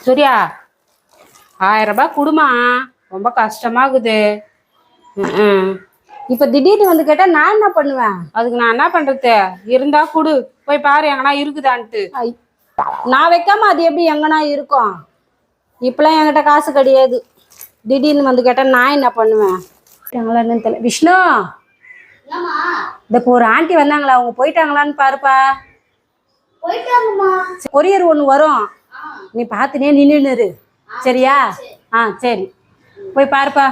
சூர்யா 1000 ரூபாய் குடுமா, ரொம்ப கஷ்டமாகுது. இப்ப திடீர்னு வந்து கேட்டா நான் என்ன பண்ணுவேன்? அதுக்கு நான் என்ன பண்றது? இருந்தா குடு, போய் பாரு எங்கன்னா இருக்குதான்ட்டு. நான் வைக்காம அது எப்படி எங்கன்னா இருக்கும்? இப்பெல்லாம் என்கிட்ட காசு கிடையாது. திடீர்னு வந்து கேட்டா நான் என்ன பண்ணுவேன்? தெரியல. விஷ்ணு, இந்த ஒரு ஆண்டி வந்தாங்களா, அவங்க போயிட்டாங்களான்னு பாருப்பா. கொரியர் ஒண்ணு வரும், நீ பாத்துனே நின்னுரு. சரியா? சரி, போய் பாருப்பா.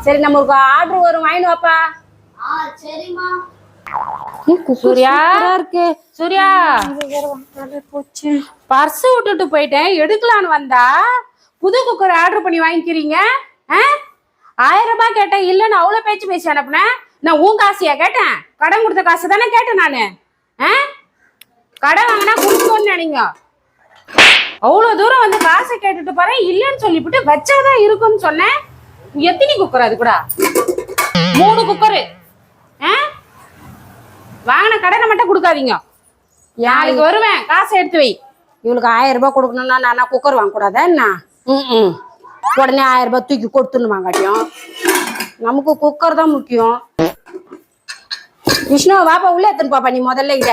சரி, நம்மளுக்கு ஆர்டர் வரும், வாங்கிட்டு வாப்பா. சூர்யா இருக்கு. சூர்யா, போச்சு. பர்ஸ் விட்டுட்டு போயிட்டேன், எடுக்கலான்னு வந்தா புது குக்கர் ஆர்டர் பண்ணி வாங்கிக்கிறீங்க. 1000 ரூபாய் கேட்டேன், இல்லன்னு அவ்வளவு பேச்சு பேசி அனுப்புனேன். நான் உன் காசியா கேட்டேன்? கடன் கொடுத்த காசு தானே கேட்டேன் நானு. கடன் வாங்கினா கொடுக்கணும்னு நினைங்க. அவ்வளவு தூரம் வந்து காசை கேட்டுட்டு போறேன், இல்லன்னு சொல்லிவிட்டு வச்சாதான் இருக்குன்னு சொன்னேன். எத்தனை குக்கர்? அது கூட 3 குக்கரு. வாங்கின கடனை மட்டும் கொடுக்காதீங்க. நாளைக்கு வருவேன், காசை எடுத்து வை. இவளுக்கு 1000 ரூபாய் கொடுக்கணும்னா நான் குக்கர் வாங்க கூடாதா என்ன? உடனே 1000 ரூபாய் தூக்கி கொடுத்துன்னு வாங்காட்டியும் நமக்கு குக்கர் தான் முக்கியம். விஷ்ணு, வாப்பா உள்ள எத்தனை பாப்பா, நீ முதல்ல இத